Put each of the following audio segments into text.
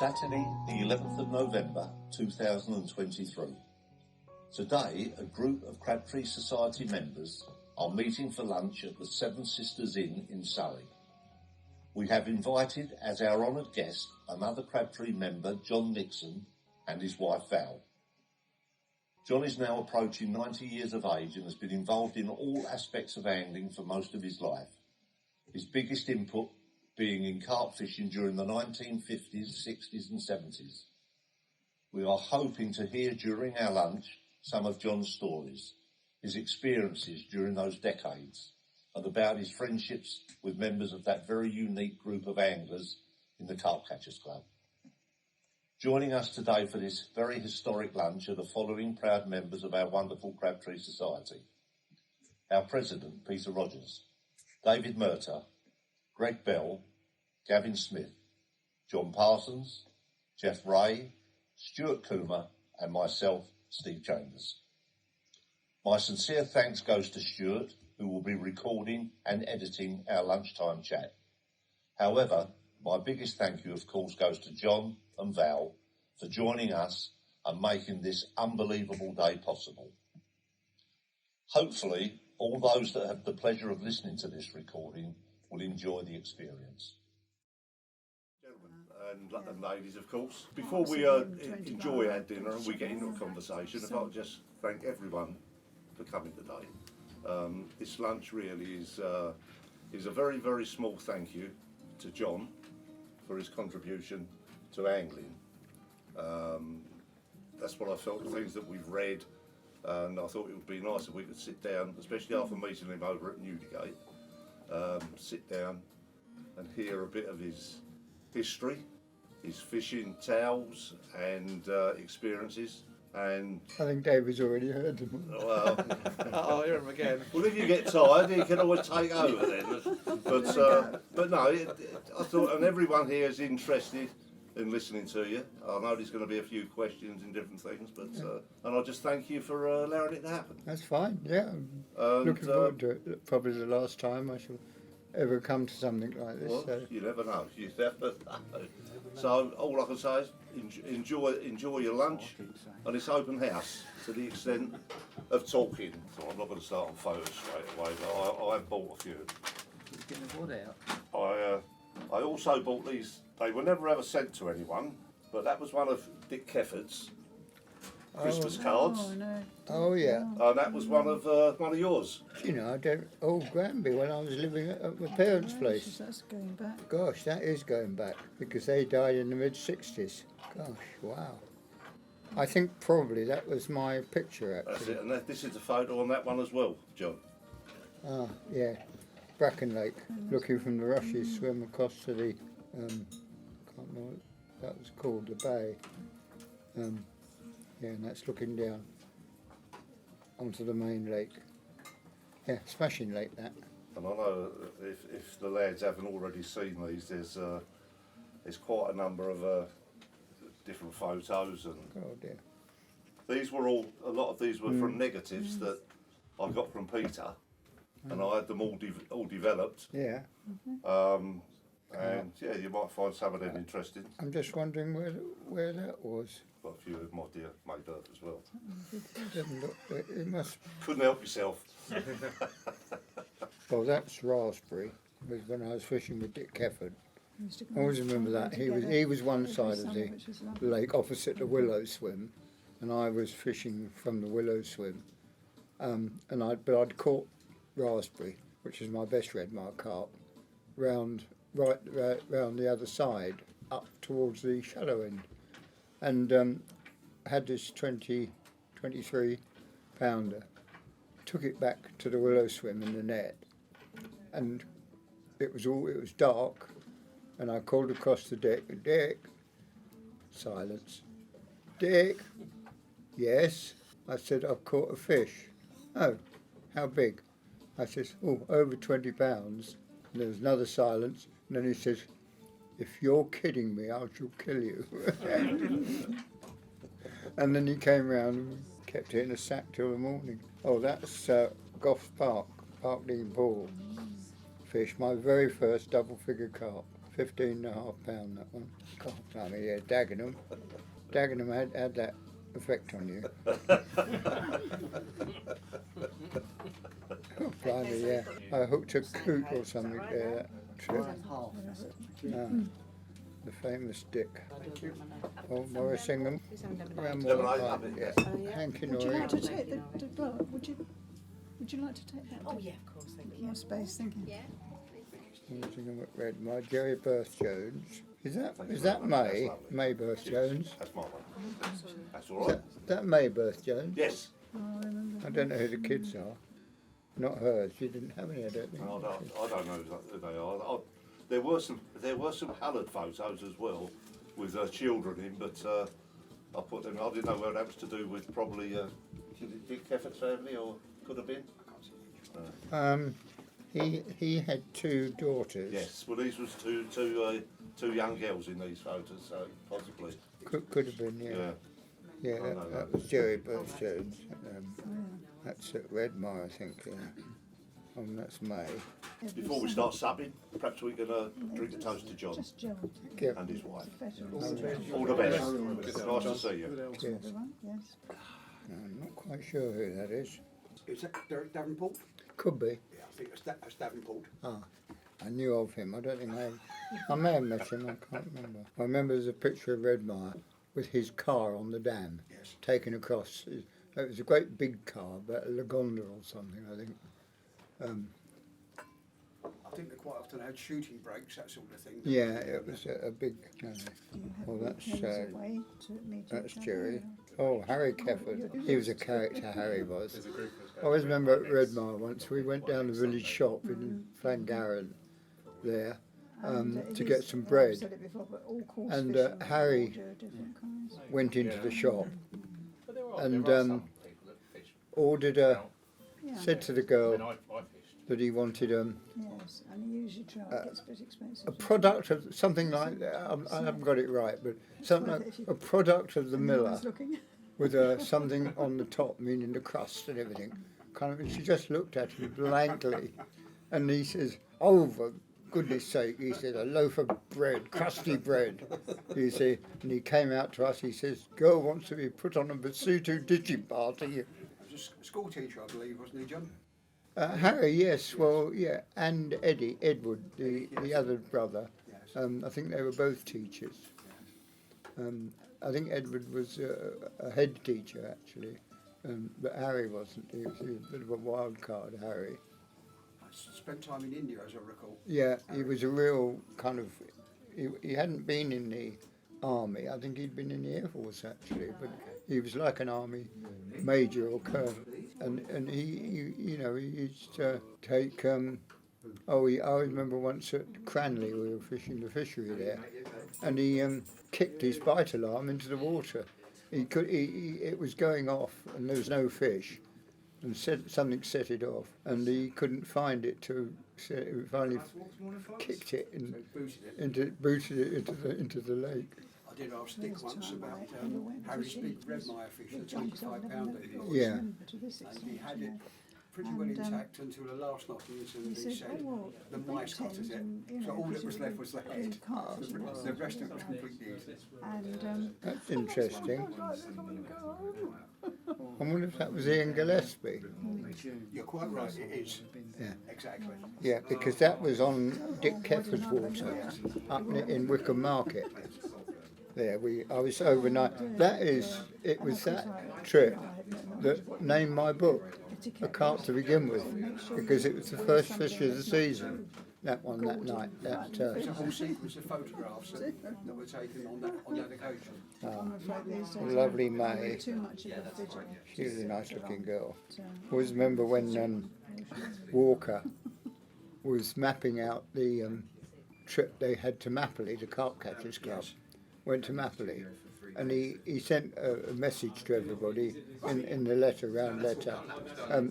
Saturday, the 11th of November 2023. Today, a group of Crabtree Society members are meeting for lunch at the Seven Sisters Inn in Surrey. We have invited as our honoured guest another Crabtree member, John Nixon, and his wife Val. John is now approaching 90 years of age and has been involved in all aspects of angling for most of his life. His biggest input being in carp fishing during the 1950s, 60s and 70s. We are hoping to hear during our lunch some of John's stories, his experiences during those decades, and about his friendships with members of that very unique group of anglers in the Carp Catchers Club. Joining us today for this very historic lunch are the following proud members of our wonderful Crabtree Society. Our President, Peter Rogers, David Murtagh, Greg Bell, Gavin Smith, John Parsons, Jeff Ray, Stuart Coomer and myself, Steve Chambers. My sincere thanks goes to Stuart, who will be recording and editing our lunchtime chat. However, my biggest thank you, of course, goes to John and Val for joining us and making this unbelievable day possible. Hopefully, all those that have the pleasure of listening to this recording will enjoy the experience. Gentlemen and ladies, of course, before we enjoy our dinner and we get into a conversation, if I could just thank everyone for coming today. This lunch really is a very, very small thank you to John for his contribution to angling. That's what I felt, the things that we've read, and I thought it would be nice if we could sit down, especially after meeting him over at Newdigate, sit down and hear a bit of his history, his fishing tales and experiences. And I think David's already heard them. Well, I'll hear him again. Well, if you get tired, you can always take over then. But no, I thought, and everyone here is interested in listening to you. I know there's going to be a few questions and different things, but and I just thank you for allowing it to happen. That's fine. Yeah, I'm looking forward to it. Probably the last time I shall ever come to something like this. Well, so. You never know. You never know. So all I can say is enjoy your lunch, and it's open house to the extent of talking. So I'm not going to start on photos straight away, but I bought a few. He's getting the wood out. I also bought these. They were never ever sent to anyone, but that was one of Dick Kefford's Christmas cards. Oh, no. Oh yeah. And that was one of yours. You know, I don't. Oh, Granby, when I was living at my parents' place. That's going back. Gosh, that is going back because they died in the mid-60s. Gosh, wow. I think probably that was my picture actually. That's it, and this is a photo on that one as well, John. Ah, yeah. Bracken Lake, looking from the rushes, swim across to the, can't remember what that was called, the bay. Yeah, and that's looking down onto the main lake. Yeah, smashing lake that. And I know if the lads haven't already seen these, there's quite a number of different photos, and Oh dear. these were a lot of these were from negatives that I got from Peter, and I had them all developed. Yeah. And yeah, you might find some of them interesting. I'm just wondering where that was. Got a few of my dear mate Earth as well. Doesn't look, it must. Couldn't help yourself. Well, that's raspberry. It was when I was fishing with Dick Kefford. I always remember that. He was one side of the lake opposite the willow swim, and I was fishing from the willow swim. But I'd caught raspberry, which is my best red mark carp, round the other side, up towards the shallow end, and had this 23 pounder. Took it back to the willow swim in the net, and it was dark. And I called across the deck, Dick, silence. Dick, yes. I said, I've caught a fish. Oh, how big? I said, oh, over 20 pounds. And there was another silence. And then he says, if you're kidding me, I shall kill you. And then he came round and kept it in a sack till the morning. Oh, that's Gough Park, Park Dean Pool fish. My very first double figure carp. £15.5 that one. God, I mean, yeah, Dagenham. Dagenham had that effect on you. Oh, blimey, yeah. I hooked a coot or something there that trip. The famous Dick. Oh, Morris Ingham. Yeah. Hanky Would you Norrie. like to take the book? Would you like to take that? Oh yeah, of course. Thank you. More space, thank you. Yeah. Morris Ingham at Redmar. Jerry Birth Jones. Is that May? May Birth Jones? That's my one. That's all Is right. that May Birth Jones? Yes. Oh, I remember. I don't know who the kids are. Not hers. She didn't have any, I don't think. I don't know who they are. There were some coloured photos as well with children in, but I put them. I didn't know whether that was to do with probably Dick Keffert's family, or could have been. He had two daughters. Yes. Well, these was two young girls in these photos, so possibly. Could have been, yeah. Yeah. Yeah, that was Jerry Birth Jones. That's at Redmar, I think. Yeah. That's May. Before we start subbing, perhaps we can drink a toast to John Just Joe. Yeah. and his wife. Veterans. All the best. Nice to see you. Yes. Everyone, yes. I'm not quite sure who that is. Is that Derek Davenport? Could be. Yeah, I think that's Davenport. I knew of him. I don't think I may have met him. I can't remember. I remember there's a picture of Redmar with his car on the dam, Yes. taken across. It was a great big car, about a Lagonda or something, I think. I think they quite often had shooting breaks, that sort of thing. Yeah, it was a big. Do you have Well, that's, weekends away to meet That's each other, Jerry. or- Oh, Harry Kefford. He was a character, Harry was. I always remember at Redmar once, we went down the village shop in Flangaran there it to is- get some I've bread. said it before, but all course And, fishing Harry order different kinds. Went into the shop and ordered Yeah. said to the girl that he wanted Yes, and you usually try. It gets a bit expensive. a product of something like that. I haven't got it right, but something like a product of the miller Everyone's looking. with something on the top, meaning the crust and everything. Kind of, and she just looked at him blankly, and he says, "Oh, for goodness sake," he said, "a loaf of bread, crusty bread." You see, and he came out to us. He says, "Girl wants to be put on a Basutu ditching party." He was a school teacher, I believe, wasn't he, John? Harry, yes, well, yeah, and Edward, the other brother. Yes. I think they were both teachers. I think Edward was a head teacher actually, but Harry wasn't. He was a bit of a wild card, Harry. I spent time in India, as I recall. Yeah, he was a real kind of. He hadn't been in the army. I think he'd been in the Air Force actually, but he was like an army major or colonel. And he used to take. I remember once at Cranley we were fishing the fishery there, and he kicked his bite alarm into the water. It was going off, and there was no fish, and something set it off, and he couldn't find it to. He finally kicked it and booted it into the lake. I did ask Dick once about Harry's big redmire fish, the 25-pounder he got. Yeah. And he had it pretty well intact until the last knockings, and he said the mice got at it. So all that was left was the head. The rest of it was completely eaten. That's interesting. I wonder if that was Ian Gillespie. You're quite right, it is. Yeah. Exactly. Yeah, because that was on Dick Kefford's water up in Wickham Market. There, I was overnight. It was that trip that named my book A Carp to begin with, because it was the first fish of the season. That one, that night. There's a whole sequence of photographs that were taken on that occasion. I'm afraid these days Lovely I'm May. too much of a fidget. She was a nice looking girl. I always remember when Walker was mapping out the trip they had to Mapley, the Carp Catchers Club. Went to Mapley, and he sent a message to everybody in the round letter,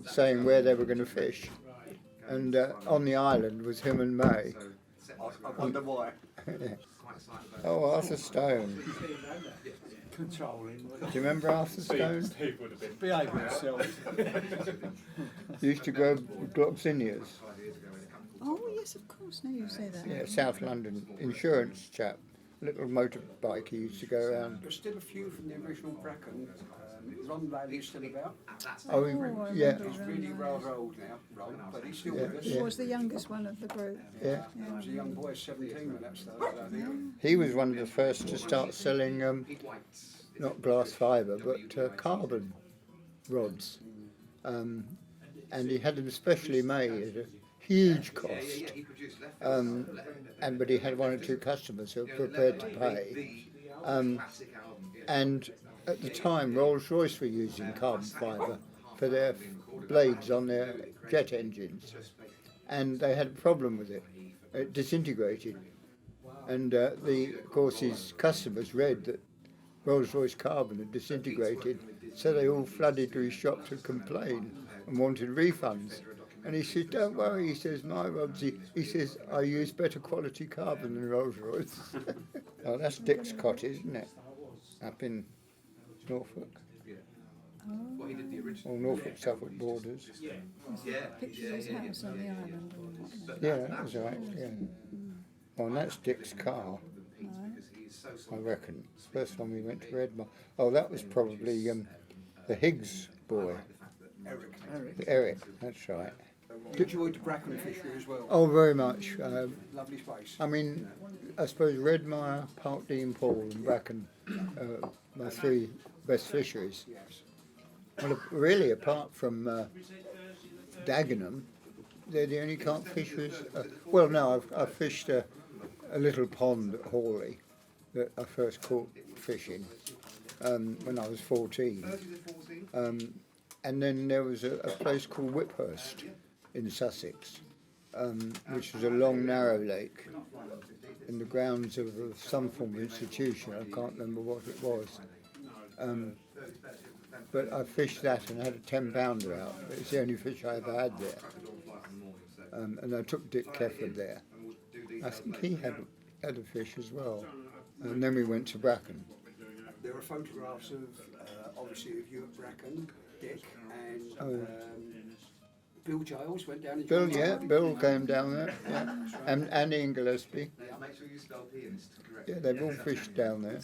saying where they were going to fish. And on the island was him and May. I wonder why. Oh, Arthur Stone. Controlling. Do you remember Arthur Stone? Steve would have been behaving himself. He used to grow gloxinias. Oh yes, of course. Now you say that. Yeah, South London insurance chap. Little motorbike he used to go around. There's still a few from the original Bracken. Ron Valley's still about. Oh, yeah, He's really rather old now, Ron, but he's still with us. He was the youngest one of the group. yeah. He was a young boy, 17 when that started, I think. He was one of the first to start selling not glass fibre but carbon rods, and he had them specially made at a huge cost. But he had one or two customers who were prepared to pay. And at the time, Rolls-Royce were using carbon fibre for their blades on their jet engines, and they had a problem with it. It disintegrated, and of course his customers read that Rolls-Royce carbon had disintegrated, so they all flooded to his shop to complain and wanted refunds. And he says, "Don't worry," he says, "my rods," he says, "I use better quality carbon than Rolls-Royce." Oh, that's Dick's cottage, isn't it? Up in Norfolk. Or Norfolk, Suffolk borders. Picture of his house on the island and whatnot. Yeah, that was right, yeah. Oh, and that's Dick's car, I reckon. First time we went to Redmar. Oh, that was probably the Higgs boy. Eric, that's right. Enjoyed the Bracken fishery as well. Oh, very much. Lovely space. I mean, I suppose Redmire, Parkdean, Pool and Bracken my three best fisheries. Yes. Well, really, apart from Dagenham, they're the only carp fisheries. Well, no, I've fished a little pond at Hawley that I first caught fishing when I was 14. And then there was a place called Whiphurst in Sussex, which was a long, narrow lake in the grounds of some form of institution. I can't remember what it was. But I fished that and had a 10-pounder out. It's the only fish I ever had there. And I took Dick Kefford there. I think he had a fish as well. And then we went to Bracken. There are photographs of, obviously, of you at Bracken, Dick, and Bill Giles went down and Bill, yeah, Bill came down there, yeah. And Ian Gillespie. Yeah, they've all fished down there.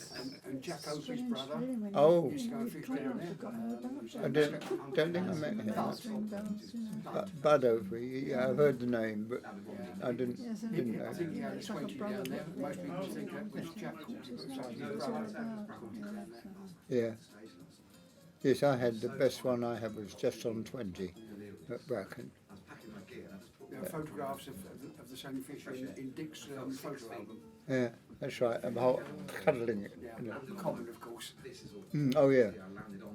And Jack Oakley's brother. Oh, Used to go and fish down there. I don't think I met him. Bud Oakley, yeah, I've heard the name, but I didn't I know. think he had a 20 down there. Most people think that was Jack Oakley, but it's his brother down there. Yeah. Yes, I had the best one I had was just on 20 at Bracken. There are photographs of the same fish in Dick's photo album. Yeah, that's right. I'm cuddling it. Yeah, You know. common, of course. Oh yeah,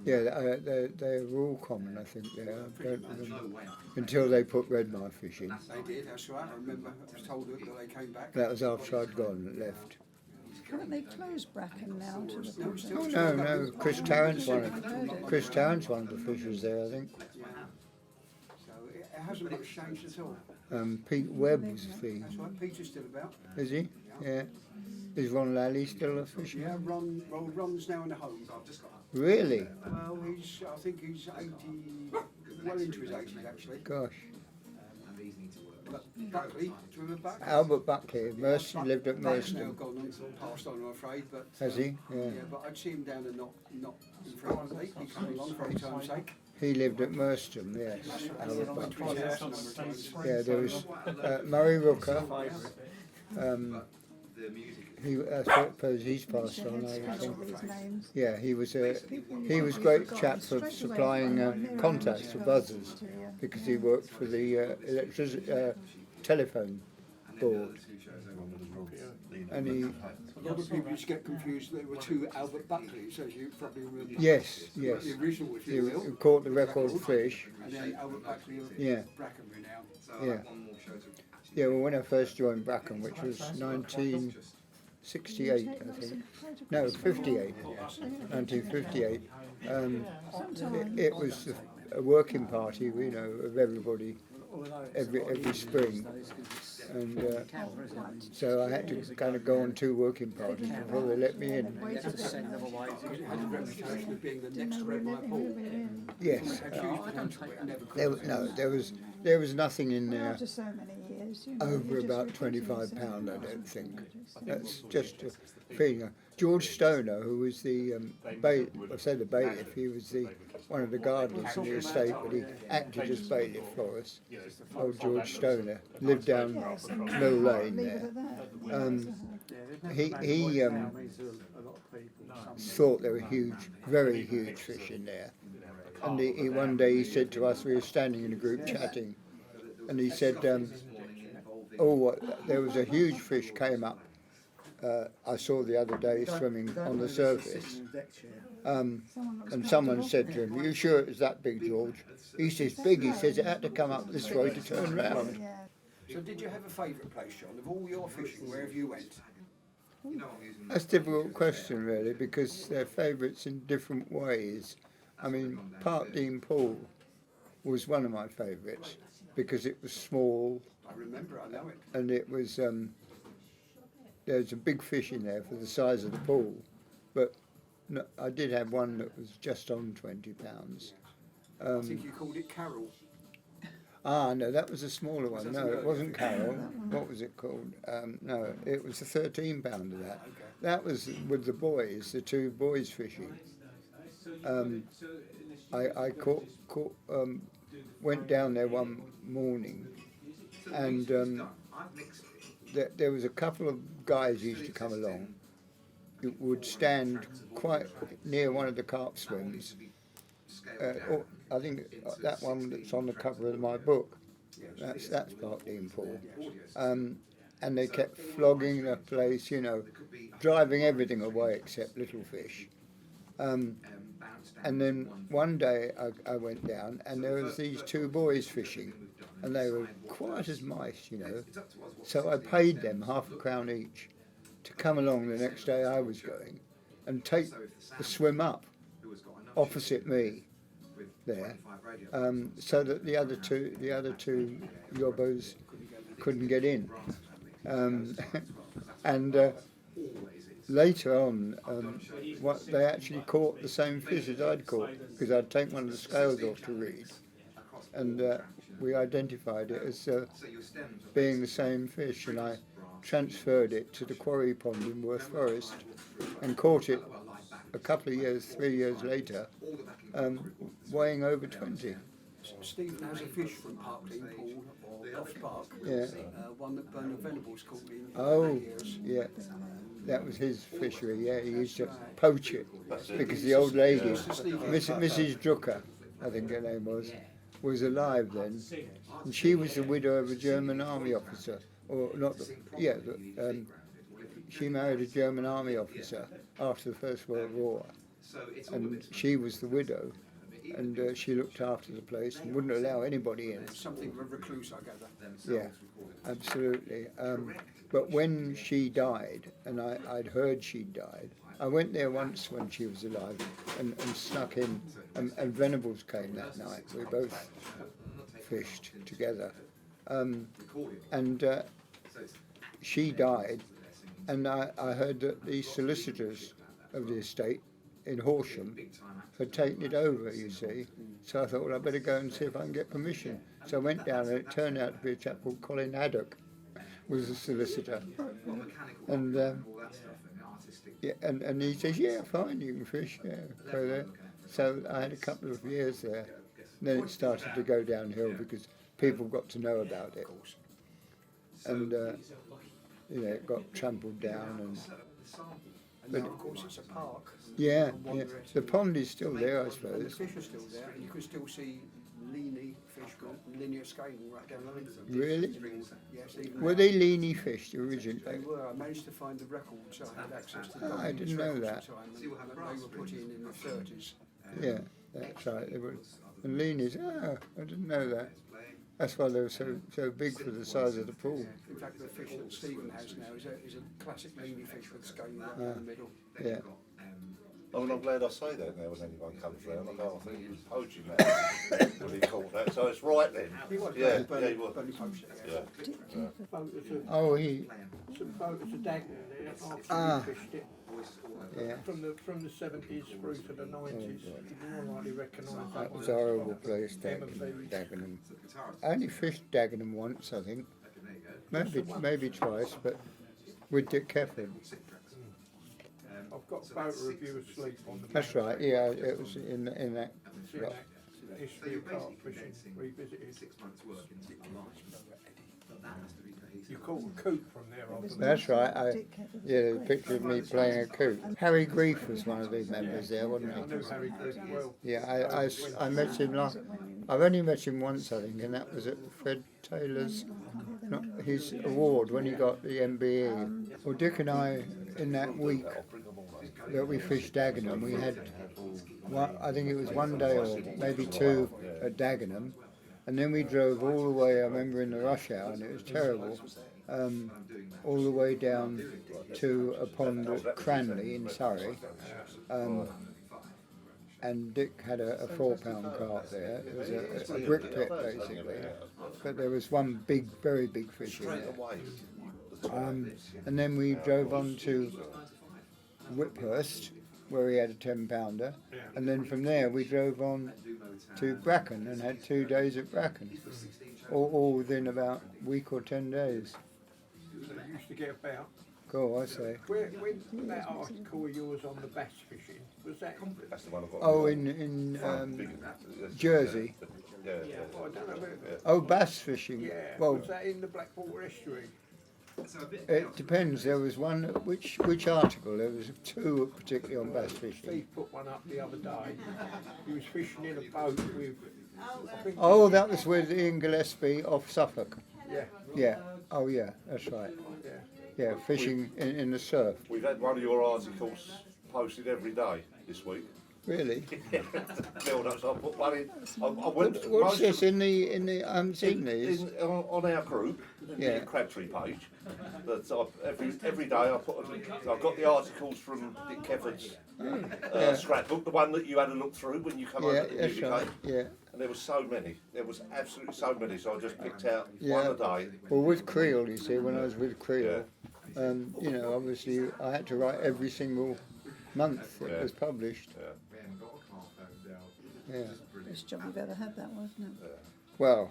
yeah. They were all common, I think. Yeah, I don't remember. Until they put redmire fish in. They did, that's right. I remember I was told that they came back. That was after I'd gone and left. Haven't they closed Bracken now to the public? Oh no, Chris Tarrant's one of the fishers there, I think. So it hasn't much changed at all. Pete Webb was the. That's right, Peter's still about. Is he? Yeah. Is Ron Lally still a fisher? Yeah, Ron's now in the home. Really? Well, I think he's 80, well into his 80s actually. Gosh. But Buckley, do you remember Buckley? Albert Buckley, Merston, lived at That's now Merston. gone on, passed on, I'm afraid. But Has he? Yeah. yeah, but I'd see him down and not in front of me. He come along for any time's sake. He lived at Merston, yes. Albert Went to Buckley. his house a number of times. Yeah, there was Murray Rooker. I suppose he's passed on, I think. These names. Yeah, he was great chap for supplying contacts for buzzers because he worked for the telephone board. And he, A lot of people used to get confused. There were two Albert Buckleys, as you probably remember. yes, The original, if you will. he caught the record fish. And then Albert Buckley of Yeah. Bracken renown. Yeah. Yeah, well, when I first joined Bracken, which was 1968, I think. No, 58. 1958. It was a working party, you know, of everybody every spring. And so I had to kind of go on 2 working parties before they let me in. It had a reputation of being the next Redmire Pool. Yes. Had huge potential, but it never could. There was nothing in there. After so many years. days, you know, over you just about repeating £25, yourself. I don't think. That's just a feeling. George Stoner, who was the bailiff, he was one of the gardeners in the estate, but he acted as bailiff for us. Old George Stoner lived down Yes, and Mill Lane leave it there. at that. He thought there were huge, very huge fish in there. And one day he said to us, we were standing in a group chatting, and he said, there was a huge fish came up. I saw the other day swimming on the surface. And someone said to him, are you sure it was that big, George? He says, big. He says, it had to come up this way to turn round. So did you have a favourite place, John, of all your fishing, wherever you went? That's a difficult question, really, because they're favourites in different ways. I mean, Park Dean Pool was one of my favourites because it was small. I remember, I know it. And it was, there's a big fish in there for the size of the pool. But no, I did have one that was just on £20. I think you called it Carol. No, that was a smaller one. No, it wasn't Carol. What was it called? No, it was a £13 of that. That was with the boys, the two boys fishing. I went down there one morning, and there was a couple of guys used to come along who would stand quite near one of the carp swims. I think that one that's on the cover of my book. That's Park Dean Pool. And they kept flogging the place, you know, driving everything away except little fish. And then one day I went down and there was these two boys fishing, and they were quiet as mice, you know. So I paid them £0.50 each to come along the next day I was going and take the swim up opposite me there, so that the other two yobbos couldn't get in. Later on, they actually caught the same fish as I'd caught, because I'd taken one of the scales off to read, and we identified it as being the same fish, and I transferred it to the quarry pond in Worth Forest and caught it a couple of years, 3 years later, weighing over 20. Stephen has a fish from Park Dean Pool, or Loft Park, one that Bernard Venables caught in years. Yeah. That was his fishery, yeah. He used to poach it because the old lady, Mrs. Drucker, I think her name was alive then, and she was the widow of a German army officer, or not? She married a German army officer after the First World War, and she was the widow, and she looked after the place and wouldn't allow anybody in. Something of a recluse, I gather. Yeah, absolutely. But when she died, and I'd heard she'd died, I went there once when she was alive and snuck in, and Venables came that night. We both fished together. She died, and I heard that the solicitors of the estate in Horsham had taken it over, you see. So I thought, well, I'd better go and see if I can get permission. So I went down, and it turned out to be a chap called Colin Haddock was a solicitor. And and he says, yeah, fine, you can fish, yeah, go there. So I had a couple of years there. And then it started to go downhill because people got to know about it. And, it got trampled down. And now, of course, it's a park. Yeah. The pond is still there, I suppose. And the fish are still there, and you can still see leany fish, linear scaling right down the length of them. Really? Yes, were they leany fish originally? They were. I managed to find the records. I had access to the I didn't know that. They were put in the 30s. Yeah, that's right. They were. And leanies, I didn't know that. That's why they were so big for the size of the pool. In fact, the fish that Stephen has now is a classic leany fish with scaling right down the middle. Yeah. I'm glad I say that now when anyone comes round. I go, I think he was poaching that when he caught that. So it's right then. He was. Yeah, Bernie he was. poached it. Yeah. Oh, he. Some photos of Dagenham there after he fished it. Yeah. From the 70s through to the 90s. You can hardly recognise that That one. was a horrible place, Dagenham. I only fished Dagenham once, I think. maybe twice, but with Dick Kefford. I've got a photo of you asleep on the That's bank. right. Yeah, it was in that. It's in that history of carp fishing revisited. You caught a coot from there, I believe. That's right. Yeah, the picture of me playing a coot. Harry Grief was one of the members there, wasn't I knew Harry Griff well. he? Yeah, I met him last. I've only met him once, I think, and that was at Fred Taylor's, not his award when he got the MBE. Well, Dick and I, in that week that we fished Dagenham, we had, I think it was one day or maybe two at Dagenham, and then we drove all the way, I remember in the rush hour, and it was terrible, all the way down to a pond at Cranley in Surrey. And Dick had a 4-pound carp there. It was a brick pit basically, but there was one big, very big fish in there. And then we drove on to Whiphurst, where he had a 10-pounder, and then from there we drove on to Bracken and had 2 days at Bracken, all within about a week or 10 days. You used to get about. Cool, I say. When that article of yours on the bass fishing, was that? That's the one I've got. Oh, in Jersey. Yeah. Oh, I don't know whether, Oh, bass fishing. yeah, Well, was that in the Blackwater estuary? it depends. There was one. Which article? There was two, particularly on bass fishing. Steve put one up the other day. He was fishing in a boat with, I think, Oh, that was with Ian Gillespie off Suffolk. yeah, Yeah. Oh, yeah. That's right. yeah. Yeah, fishing in the surf. We've had one of your articles posted every day this week. Really? Build up, so I put one in. I went What's this in the? I haven't seen these. on our group, Yeah. the Crabtree page. That every day I put. I've got the articles from Dick Kefford's scrapbook, the one that you had a look through when you come over Yeah, to the that's music right. cave. Yeah. And there was so many. There was absolutely so many. So I just picked out Yeah. one a day. Well, with Creel, you see, when I was with Creel, you know, obviously I had to write every single month it was published. Yeah. Best job you've ever had, that wasn't it? Well,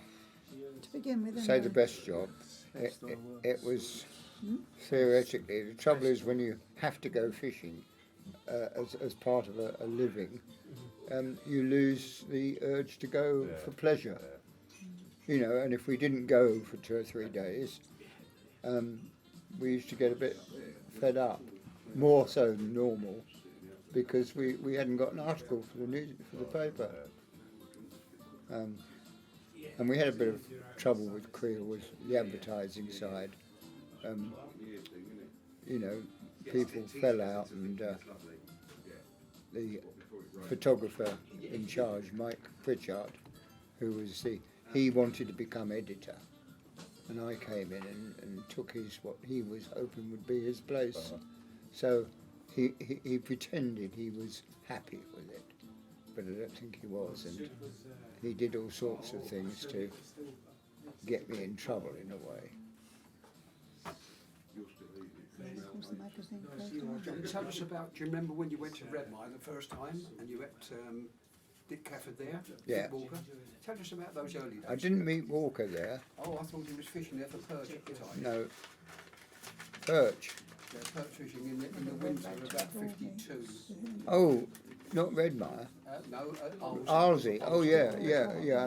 To begin with, say anyway. the best job. It was theoretically. The trouble is when you have to go fishing as part of a living, you lose the urge to go for pleasure. You know, and if we didn't go for 2 or 3 days, we used to get a bit fed up, more so than normal, because we hadn't got an article for the paper. And we had a bit of trouble with Creel with the advertising side. You know, people fell out, and the photographer in charge, Mike Pritchard, who was he wanted to become editor, and I came in and took what he was hoping would be his place. So he pretended he was happy with it, but I don't think he was, and he did all sorts of things to get me in trouble in a way. Was the magazine closed down? Tell us about, do you remember when you went to Redmire the first time and you met Dick Kefford there? Yeah. Dick Walker? Tell us about those early days. I didn't meet Walker there. Oh, I thought he was fishing there for perch at the time. No. Perch. Yeah, perch fishing in the winter of about 52. Oh, not Redmire. No, Arlesey. Oh yeah. I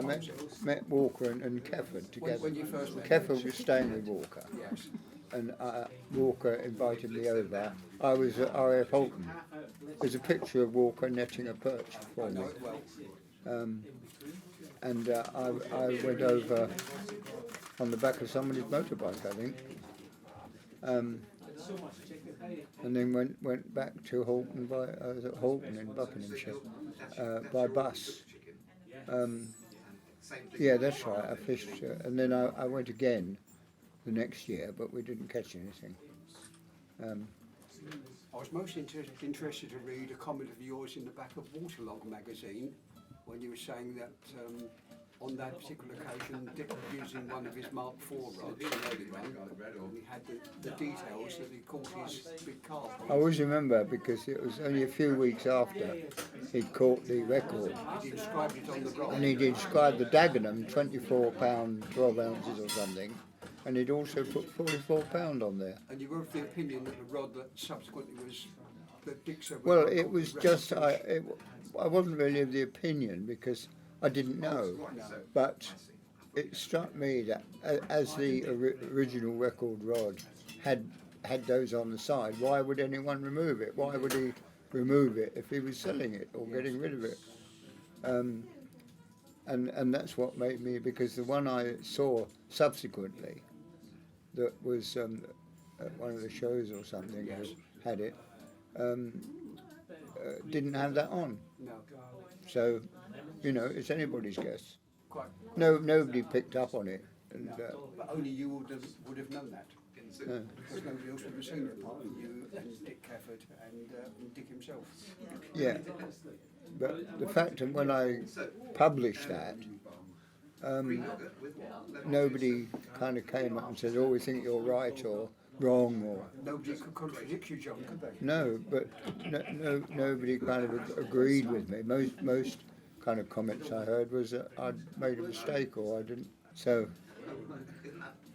met Walker and Kefford together. When you first met Kefford was staying with Walker, Yes. and Walker invited me over. I was at RAF Holton. There's a picture of Walker netting a perch for me, Know it well. and I went over on the back of somebody's motorbike, I think. And then went back to Holton I was at Holton in Buckinghamshire by bus. Yeah, that's right. I fished, and then I went again the next year, but we didn't catch anything. I was most interested to read a comment of yours in the back of Waterlog magazine when you were saying that on that particular occasion, Dick was using one of his Mark IV rods, an early one, and he had the details that he caught his big carp. I always remember because it was only a few weeks after he'd caught the record, He described it on the graph. and he described the Dagenham, 24 pound, 12 ounces or something, and he'd also put £44 on there. And you were of the opinion that the rod that subsequently was, that Dick said was Well, not it called was the just, record. I wasn't really of the opinion because I didn't know, but it struck me that as the original record rod had those on the side, why would anyone remove it? Why would he remove it if he was selling it or getting rid of it? And that's what made me, because the one I saw subsequently that was at one of the shows or something had it, didn't have that on. No. So, you know, it's anybody's guess. Quite. Nobody picked up on it. And, But only you would have known that. Because nobody else would have seen it apart from you and Dick Cafford and Dick himself. yeah. But the fact that when I published that, nobody kind of came up and said, "Oh, we think you're right or wrong," or Nobody could contradict you, John, could they? no. But nobody kind of agreed with me. Most kind of comments I heard was that I'd made a mistake or I didn't. So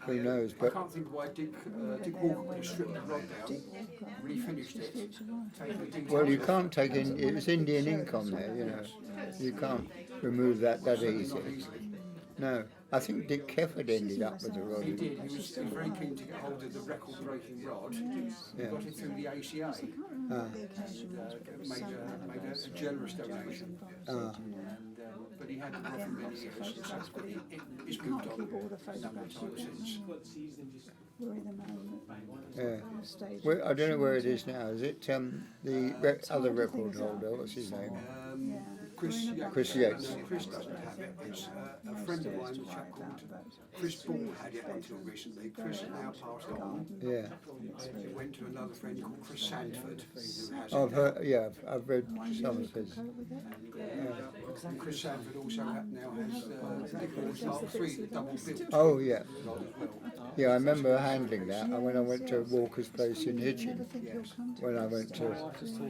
who knows? I But can't think why Dick Walker would have stripped the rod down, refinished it, taken the details. well, you can't take in. It's Indian ink on there, you know. You can't remove that easy. No, I think Dick Cafford ended up with the rod. He did. He was very keen to get hold of the record-breaking rod. He got it through the ACA. Made a generous donation. But he had the rod for many years. So it's moved on a number of times since. Yeah. Well, I don't know where it is now. Is it the other record holder? What's his name? Chris Yates. Chris Yates. No, Chris doesn't have it. It's a friend of mine, a chap called Chris Ball, had it until recently. Chris has now passed on. Yeah. It went to another friend called Chris Sandford, who has I've it. heard. Yeah, I've read some of his. And Chris Sandford also now has Nicholas Mark III, the double built Oh yeah. rod as well. Yeah, I remember handling that. And when I went to Walker's place in Hitchin, when I went to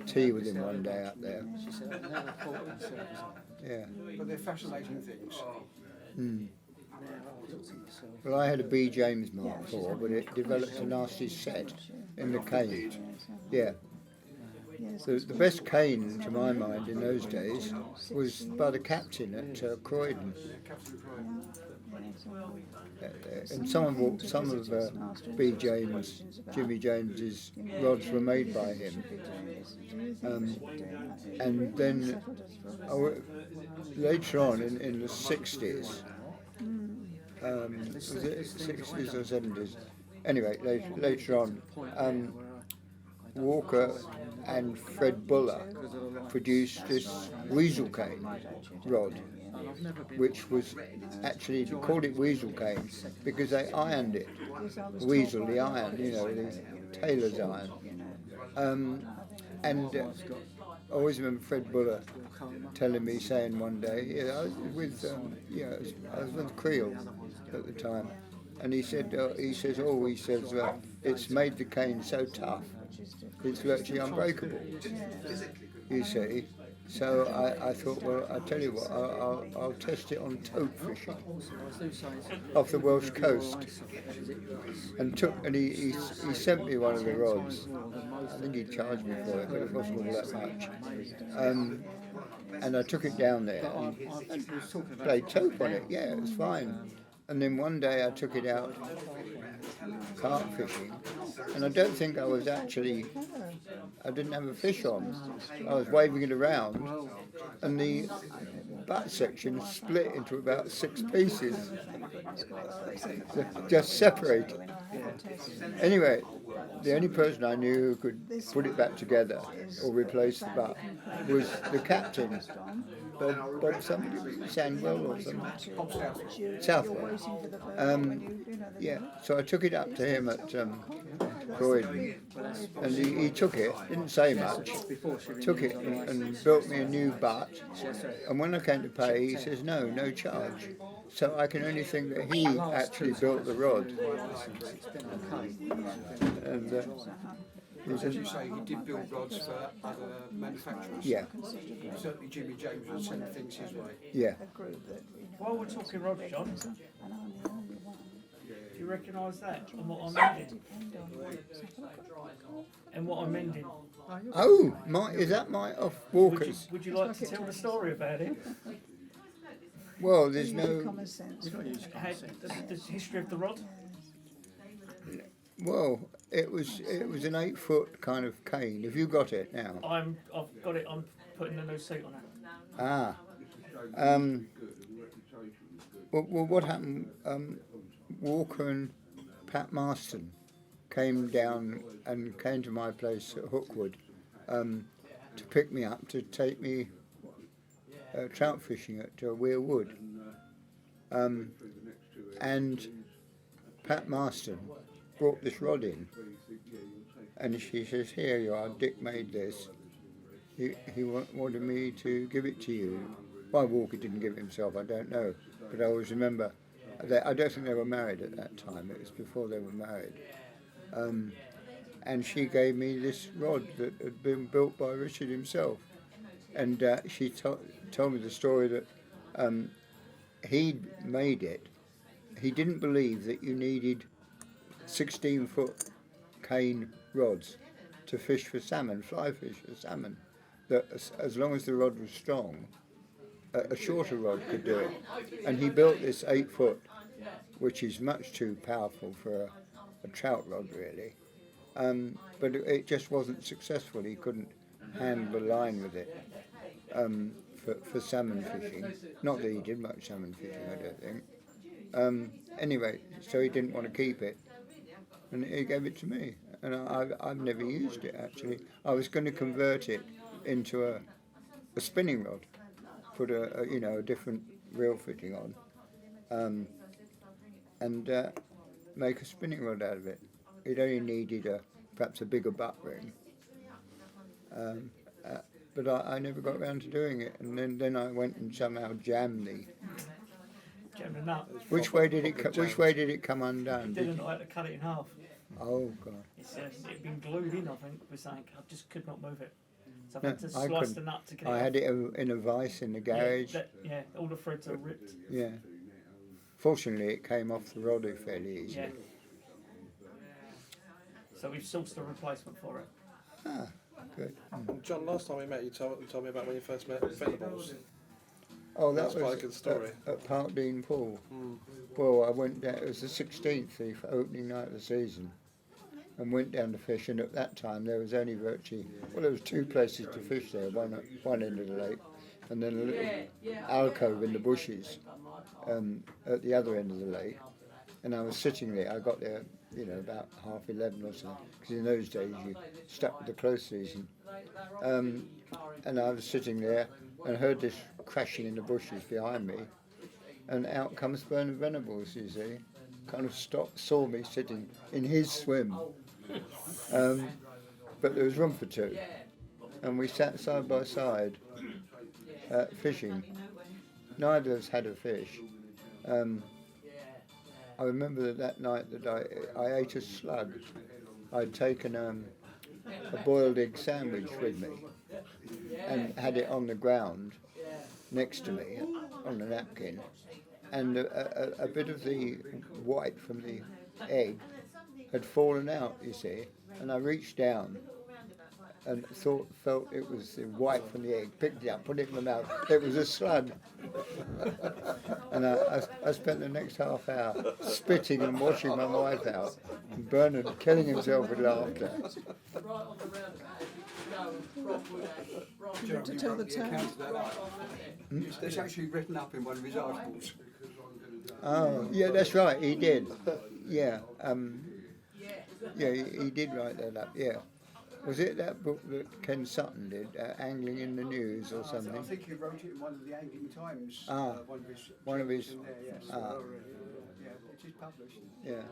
tea with him one day up there. Yeah. But they're fascinating things. Well, I had a B. James Mark IV, but it developed a nasty set in the cane. Yeah. The best cane, to my mind, in those days was by the captain at Croydon. And some of B. James, Jimmy James's rods were made by him. And then later on in the 60s, was it 60s or 70s? Anyway, later on, Walker and Fred Buller produced this weasel cane rod, which was actually, they called it weasel cane because they ironed it. Weasel, the iron, you know, the tailor's iron. And I always remember Fred Buller telling me, saying one day, I was with, I was with Creel at the time, and he said, it's made the cane so tough, it's virtually unbreakable. You see. So I thought, well, I'll tell you what, I'll test it on tope fishing off the Welsh coast, and he sent me one of the rods. I think he charged me for it, but it wasn't all that much. And I took it down there and played tope on it. Yeah, it was fine. And then one day I took it out carp fishing, and I don't think I was actually, I didn't have a fish on. I was waving it around, and the butt section split into about 6 pieces, just separated. Anyway, the only person I knew who could put it back together or replace the butt was the captain. Bob somebody, Sandwell or something. Southwell. Yeah, so I took it up to him at Croydon, and he took it, didn't say much, took it and built me a new butt, and when I came to pay, he says, no charge. So I can only think that he actually built the rod. And, as you say, he did build rods for other manufacturers. Yeah. Certainly Jimmy James would send things his way. Yeah. While we're talking rods, John, Do you recognise that and what I'm ending? And what I'm ending? Oh, is that my off walkers? Would you like to tell the story about it? Well, there's Use no. common sense. The history of the rod? Well, it was an 8-foot kind of cane. Have you got it now? I've got it. I'm putting a new seat on it. Ah. Well, what happened? Walker and Pat Marston came down and came to my place at Hookwood to pick me up to take me trout fishing at Weir Wood. And Pat Marston brought this rod in, and she says, "Here you are, Dick made this. He wanted me to give it to you." Why Walker didn't give it himself, I don't know, but I always remember that I don't think they were married at that time. It was before they were married. And she gave me this rod that had been built by Richard himself, and she told me the story that he'd made it. He didn't believe that you needed 16-foot cane rods to fish for salmon, fly fish for salmon. That as long as the rod was strong, a shorter rod could do it. And he built this 8-foot, which is much too powerful for a trout rod, really. But it just wasn't successful. He couldn't handle the line with it for salmon fishing. Not that he did much salmon fishing, I don't think. Anyway, so he didn't want to keep it, and he gave it to me. And I've never used it, actually. I was going to convert it into a spinning rod, put a different reel fitting on, and make a spinning rod out of it. It only needed perhaps a bigger butt ring, but I never got around to doing it. And then I went and somehow jammed the nut. Which way did it come undone? Didn't I had to cut it in half? Oh God! It'd been glued in, I think, with something. I just could not move it. So I No, had to slice the nut to get it. I had it in a vice in the garage. Yeah, all the threads are ripped. Yeah. Fortunately, it came off the rod fairly easily. Yeah. So we've sourced a replacement for it. Ah, good. John, last time we met, you told me about when you first met Venables. Oh, that That's was quite a good story. at Park Dean Pool. Well, I went down. It was the 16th, the opening night of the season, and went down to fish. And at that time, there was only virtually there was 2 places to fish there. One at one end of the lake, and then a little alcove in the bushes at the other end of the lake. And I was sitting there. I got there, about 11:30 or so, because in those days you stuck with the close season. And I was sitting there and heard this crashing in the bushes behind me, and out comes Bernard Venables, you see, kind of saw me sitting in his swim, but there was room for 2, and we sat side by side fishing. Neither of us had a fish. I remember that night that I ate a slug. I'd taken a boiled egg sandwich with me and had it on the ground next to me on a napkin, and a bit of the white from the egg had fallen out, you see, and I reached down and felt it was the white from the egg, picked it up, put it in my mouth. It was a slug. And I spent the next half hour spitting and washing my wife out, and Bernard killing himself with laughter. Do you want to tell the tale? It's actually written up in one of his articles. Oh, yeah, that's right, he did. Yeah, he did write that up, yeah. Was it that book that Ken Sutton did, Angling in the News or something? I think he wrote it in one of the Angling Times. One of his. In there, yes. Yeah, it is published. Yeah.